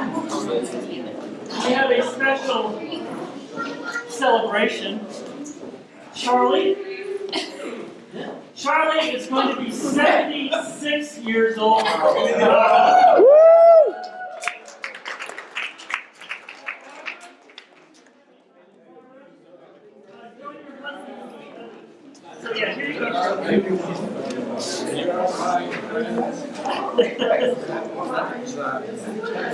We have a special celebration. Charlie is going to be 76 years old. So yeah, here you go, Charlie.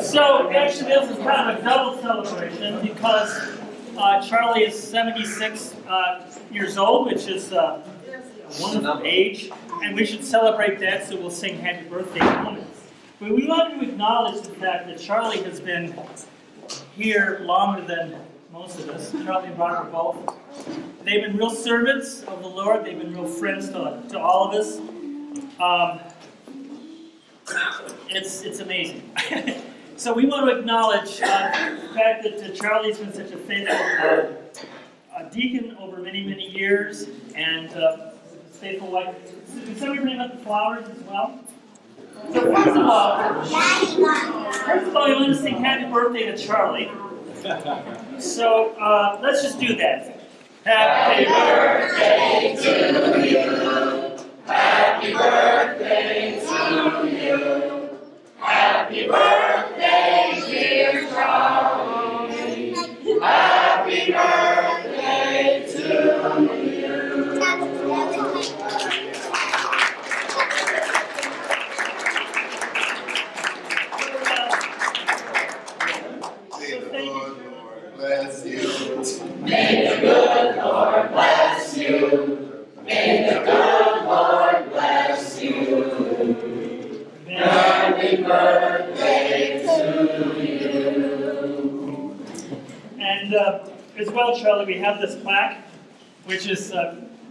So actually this is kind of a double celebration because Charlie is 76 years old, which is a wonderful age, and we should celebrate that, so we'll sing happy birthday moments. But we want to acknowledge the fact that Charlie has been here longer than most of us, Charlie and Barbara both. They've been real servants of the Lord. They've been real friends to all of us. It's amazing. So we want to acknowledge the fact that Charlie's been such a faithful deacon over many, many years, and faithful wife. Can somebody bring up the flowers as well? So first of all, we want to sing happy birthday to Charlie. So let's just do that. Happy birthday to you. Happy birthday to you. Happy birthday, dear Charlie. Happy birthday to you. Bless you. May the good Lord bless you. May the good Lord bless you. Happy birthday to you. And as well, Charlie, we have this plaque, which is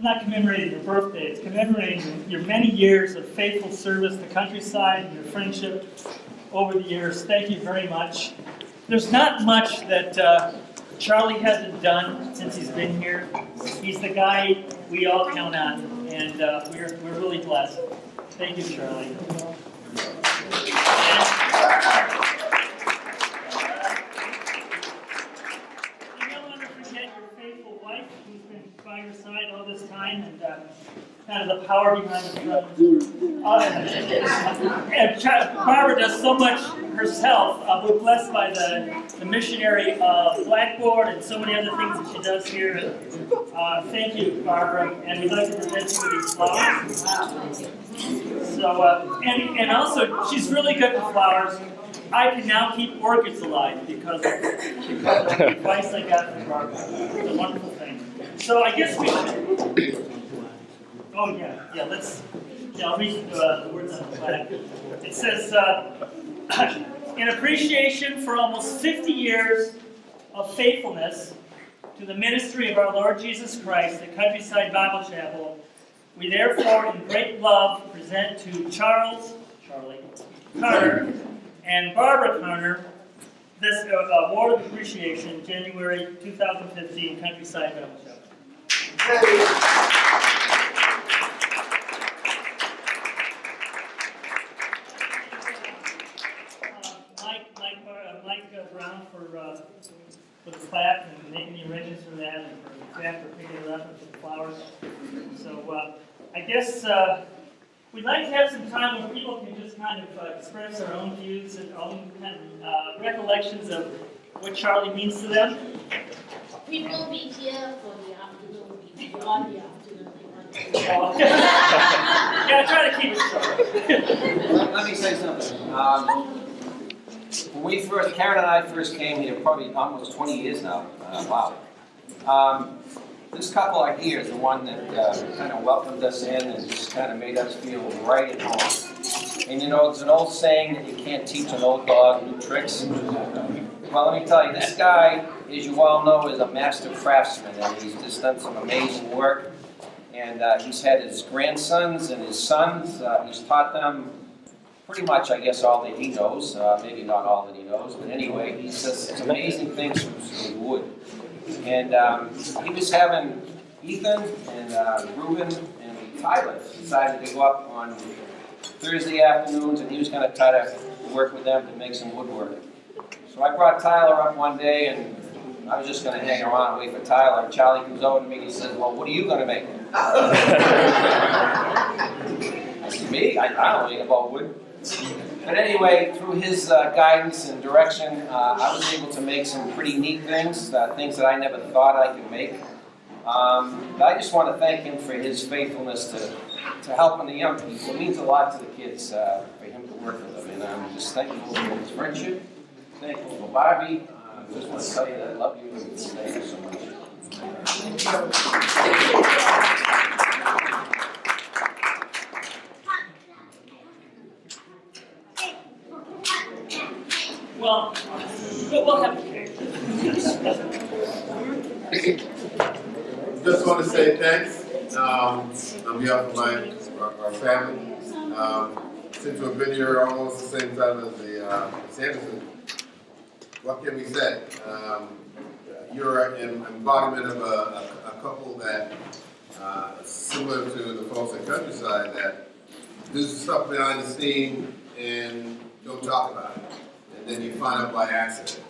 not commemorating your birthday, it's commemorating your many years of faithful service to the countryside and your friendship over the years. Thank you very much. There's not much that Charlie hasn't done since he's been here. He's the guy we all count on, and we're really blessed. Thank you, Charlie. And I don't want to forget your faithful wife, who's been by your side all this time, and kind of the power behind the throne. And Barbara does so much herself. We're blessed by the missionary blackboard and so many other things that she does here. Thank you, Barbara. And we'd like to present you with these flowers. So, and also, she's really good with flowers. I can now keep orchids alive because of the advice I got from Barbara. It's a wonderful thing. So I guess we should. Oh yeah. I'll read the words on the plaque. It says, in appreciation for almost 50 years of faithfulness to the ministry of our Lord Jesus Christ at Countryside Bible Chapel, we therefore, in great love, present to Charlie Carter and Barbara Carter this award of appreciation, January 2015, Countryside Bible Chapel. Brown for the plaque and making the arrangements for that, and for Jack for picking it up and some flowers. So I guess we'd like to have some time where people can just kind of express their own views and own kind of recollections of what Charlie means to them. We will be here for the afternoon, beyond the afternoon. Yeah, try to keep it short. Let me say something. When Karen and I first came here, probably almost 20 years now, wow. This couple are here is the one that kind of welcomed us in and just kind of made us feel right at home. And you know, it's an old saying that you can't teach an old dog new tricks. Well, let me tell you, this guy, as you all know, is a master craftsman, and he's just done some amazing work. And he's had his grandsons and his sons. He's taught them pretty much, I guess, all that he knows. Maybe not all that he knows, but anyway, he says some amazing things with wood. And he was having Ethan and Reuben and Tyler decided to go up on Thursday afternoons, and he was going to try to work with them to make some woodwork. So I brought Tyler up one day, and I was just going to hang around and wait for Tyler. And Charlie comes over to me and he says, "Well, what are you going to make?" I said, "Me? I don't know anything about wood." But anyway, through his guidance and direction, I was able to make some pretty neat things, things that I never thought I could make. But I just want to thank him for his faithfulness to helping the young people. It means a lot to the kids for him to work with them. And I'm just thankful for his friendship, thankful for Barbie. I just want to tell you that I love you and thank you so much. Well, we'll have a cake. Just want to say thanks on behalf of our family. Since we've been here almost the same time as the Sanderson, what can we say? You're an embodiment of a couple that, similar to the folks at Countryside, that do stuff behind the scene and don't talk about it. And then you find out by accident.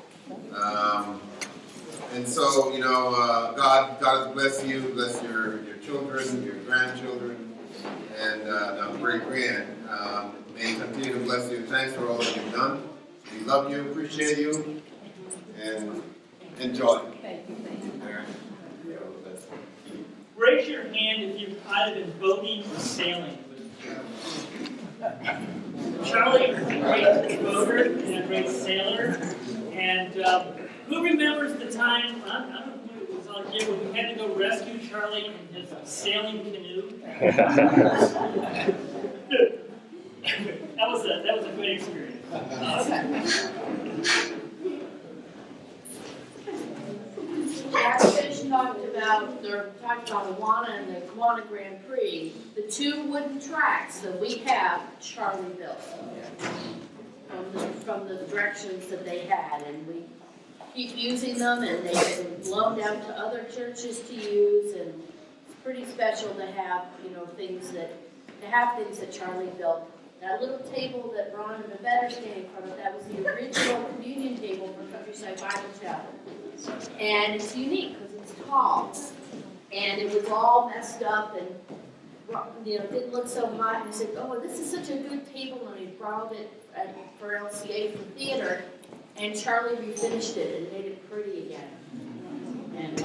And so, you know, God has blessed you, bless your children, your grandchildren, and now great-grand. May He continue to bless you. Thanks for all that you've done. We love you, appreciate you, and enjoy. Raise your hand if you've either been boating or sailing with Charlie. Charlie is a great boater and a great sailor. And who remembers the time, I don't know if it was on here, when we had to go rescue Charlie in his sailing canoe? That was a great experience. Fish talked about Awana and the Awana Grand Prix. The 2 wooden tracks that we have, Charlie built from the directions that they had, and we keep using them, and they've been blown out to other churches to use, and it's pretty special to have, you know, things that Charlie built. That little table that Ron and the Better stand in front of, that was the original communion table for Countryside Bible Chapel. And it's unique because it's tall. And it was all messed up and, you know, didn't look so hot. And I said, "Oh, this is such a good table." And he borrowed it for LCA from theater. And Charlie refinished it and made it pretty again. And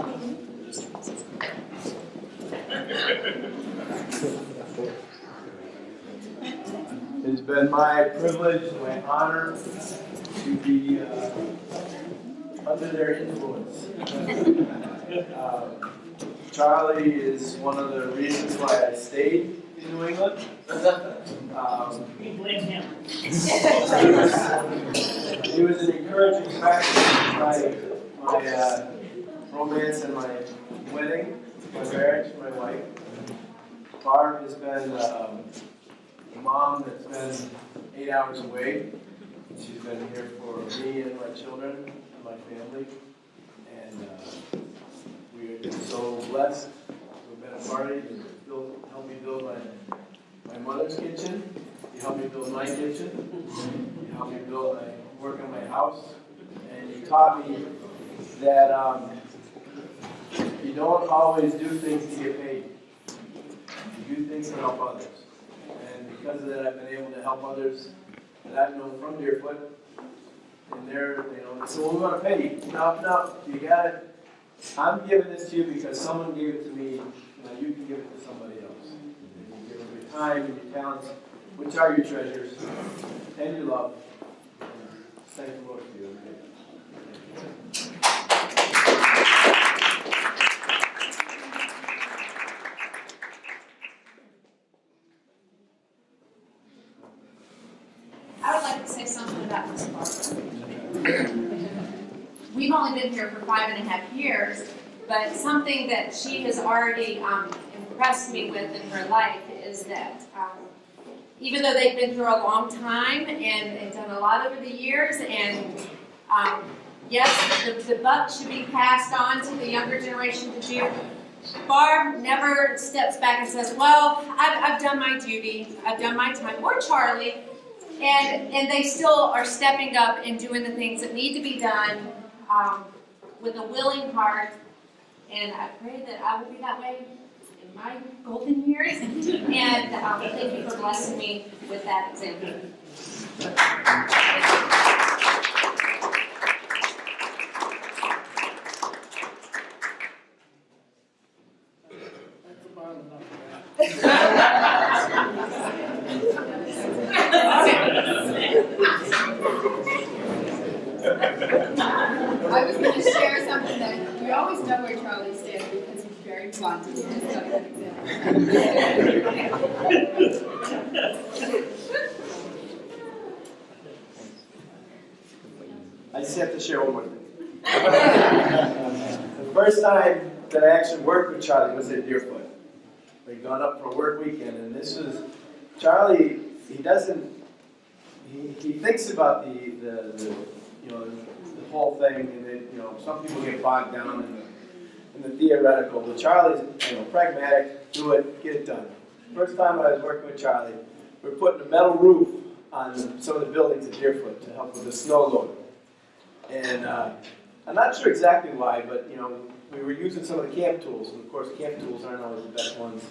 it's been my privilege, my honor to be under their influence. Charlie is one of the reasons why I stayed in New England. We blame him. He was an encouraging factor in my romance and my wedding, my marriage, my wife. Barb has been a mom that's been 8 hours away. She's been here for me and my children and my family. And we are just so blessed to have been a party to help me build my mother's kitchen. You helped me build my kitchen. You helped me work on my house. And you taught me that you don't always do things to get paid. You do things to help others. And because of that, I've been able to help others that I've known from Deerfoot. And they're, you know, so we want to pay you. No, you got it. I'm giving this to you because someone gave it to me. Now you can give it to somebody else. And you give them your time and your talents, which are your treasures, and your love. Thank the Lord for you. I would like to say something about Miss Barbara. We've only been here for 5.5 years, but something that she has already impressed me with in her life is that even though they've been through a long time and done a lot over the years, and yes, the buck should be passed on to the younger generation to do. Barb never steps back and says, "Well, I've done my duty, I've done my time," or Charlie. And they still are stepping up and doing the things that need to be done with a willing heart. And I pray that I will be that way in my golden years. And thank you for blessing me with that example. I was going to share something that we always know where Charlie stands because he's very blunt and he's got an example. I just have to share one more thing. The first time that I actually worked with Charlie was at Deerfoot. We'd gone up for a work weekend, and this was Charlie. He doesn't. He thinks about the whole thing, and some people get bogged down in the theoretical. But Charlie's pragmatic. Do it, get it done. First time I was working with Charlie, we were putting a metal roof on some of the buildings at Deerfoot to help with the snow load. And I'm not sure exactly why, but we were using some of the camp tools, and of course camp tools aren't always the best ones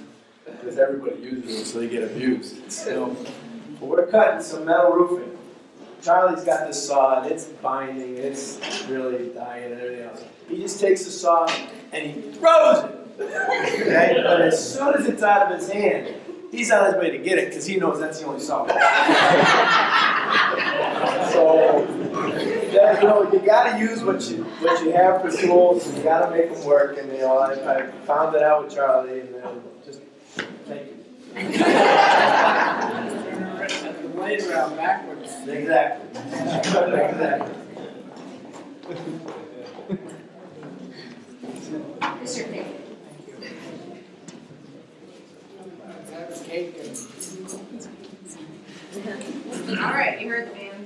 because everybody uses them, so they get abused. But we're cutting some metal roofing. Charlie's got this saw, and it's binding, and it's really dying and everything else. He just takes the saw and he throws it. Okay? But as soon as it's out of his hand, he's on his way to get it because he knows that's the only saw. So, you got to use what you have for tools, and you got to make them work. And I found that out with Charlie, and just thank you. Lay it around backwards. Exactly. Exactly. It's your cake. That's cake and All right, you heard the man.